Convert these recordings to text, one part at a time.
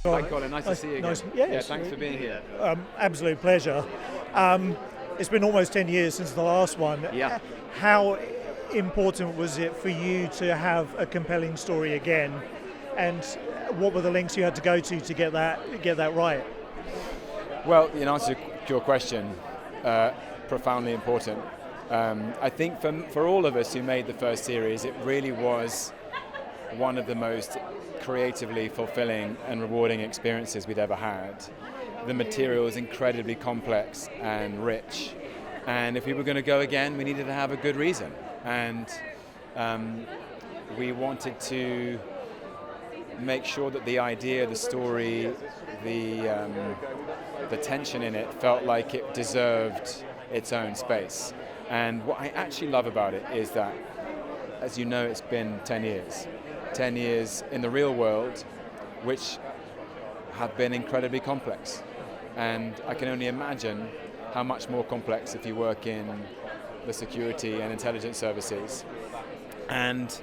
Hi Colin, nice to see you again. Thanks for being here. Absolute pleasure. It's been almost 10 years since the last one. Yeah. How important was it for you to have a compelling story again? And what were the lengths you had to go to get that right? Well, in answer to your question, profoundly important. I think for all of us who made the first series, it really was one of the most creatively fulfilling and rewarding experiences we'd ever had. The material is incredibly complex and rich, and if we were going to go again, we needed to have a good reason. And we wanted to make sure that the idea, the story, the tension in it felt like it deserved its own space. And what I actually love about it is that, as you know, it's been 10 years. 10 years in the real world, which have been incredibly complex. And I can only imagine how much more complex if you work in the security and intelligence services. And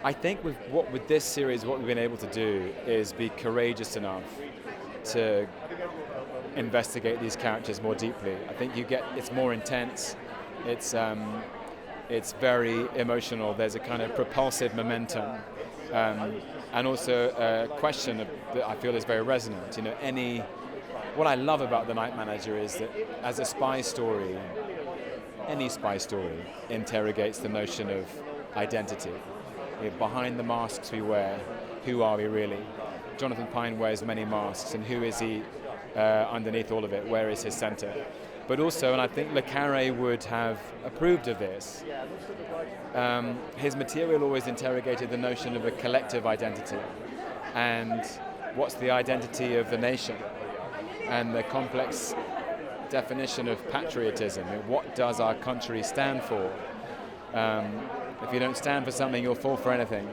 I think with this series, what we've been able to do is be courageous enough to investigate these characters more deeply. I think it's more intense. It's very emotional. There's a kind of propulsive momentum, and also a question that I feel is very resonant. What I love about The Night Manager is that as a spy story, any spy story interrogates the notion of identity. Behind the masks we wear, who are we really? Jonathan Pine wears many masks, and who is he underneath all of it? Where is his center? But also, and I think Le Carré would have approved of this, his material always interrogated the notion of a collective identity and what's the identity of the nation and the complex definition of patriotism. What does our country stand for? If you don't stand for something, you'll fall for anything.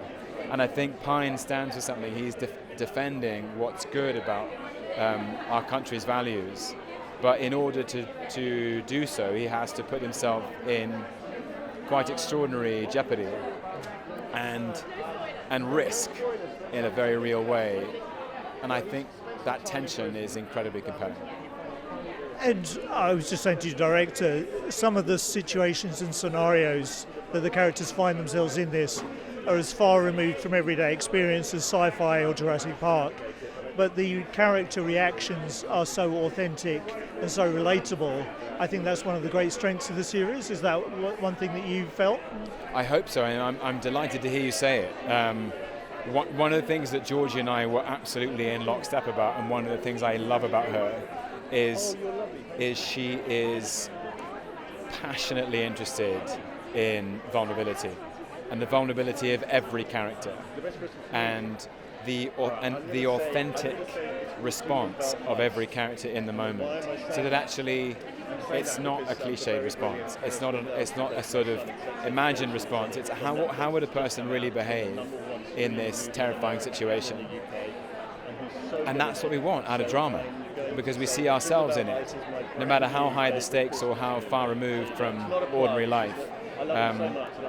And I think Pine stands for something. He's defending what's good about our country's values. But in order to do so, he has to put himself in quite extraordinary jeopardy and risk in a very real way. And I think that tension is incredibly compelling. And I was just saying to your director, some of the situations and scenarios that the characters find themselves in this are as far removed from everyday experience as sci-fi or Jurassic Park. But the character reactions are so authentic and so relatable. I think that's one of the great strengths of the series. Is that one thing that you felt? I hope so, and I'm delighted to hear you say it. One of the things that Georgi and I were absolutely in lockstep about, and one of the things I love about her, is she is passionately interested in vulnerability, and the vulnerability of every character, and the authentic response of every character in the moment, so that actually it's not a cliched response. It's not a sort of imagined response. It's how would a person really behave in this terrifying situation, and that's what we want out of drama, because we see ourselves in it, no matter how high the stakes or how far removed from ordinary life.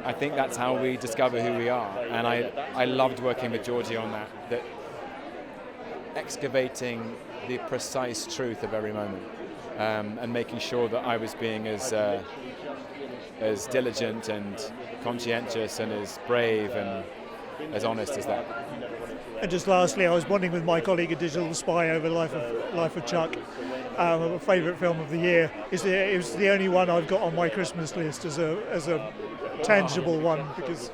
I think that's how we discover who we are, and I loved working with Georgi on that excavating the precise truth of every moment, and making sure that I was being as diligent and conscientious and as brave and as honest as that. And just lastly, I was bonding with my colleague at Digital Spy over Life of Chuck. A favourite film of the year. It was the only one I've got on my Christmas list as a tangible one. Because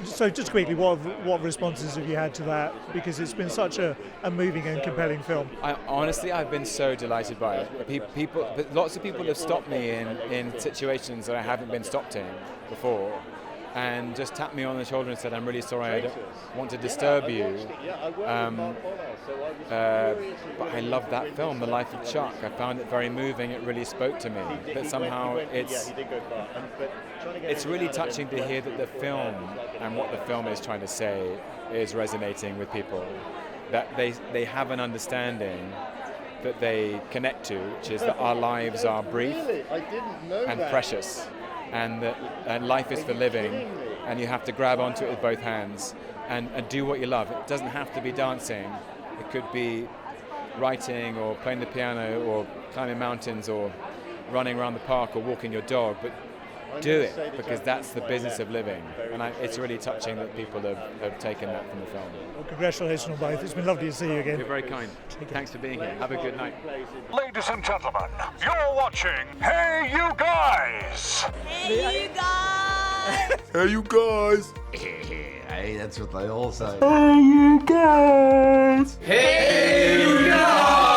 so just quickly, what responses have you had to that? Because it's been such a moving and compelling film. Honestly, I've been so delighted by it. Lots of people have stopped me in situations that I haven't been stopped in before, and just tapped me on the shoulder and said, "I'm really sorry, I don't want to disturb you. But I love that film, The Life of Chuck. I found it very moving. It really spoke to me. But somehow it's really touching to hear that the film and what the film is trying to say is resonating with people. That they have an understanding that they connect to, which is that our lives are brief and precious, and that life is for living, and you have to grab onto it with both hands and do what you love. It doesn't have to be dancing. It could be writing or playing the piano or climbing mountains or running around the park or walking your dog, but do it, because that's the business of living. And it's really touching that people have taken that from the film. Well, congratulations on both. It's been lovely to see you again. You're very kind. Thanks for being here. Have a good night. Ladies and gentlemen, you're watching Hey You Guys! Hey, you guys! Hey, you guys! Hey, that's what they all say. Hey, you guys! Hey, you guys!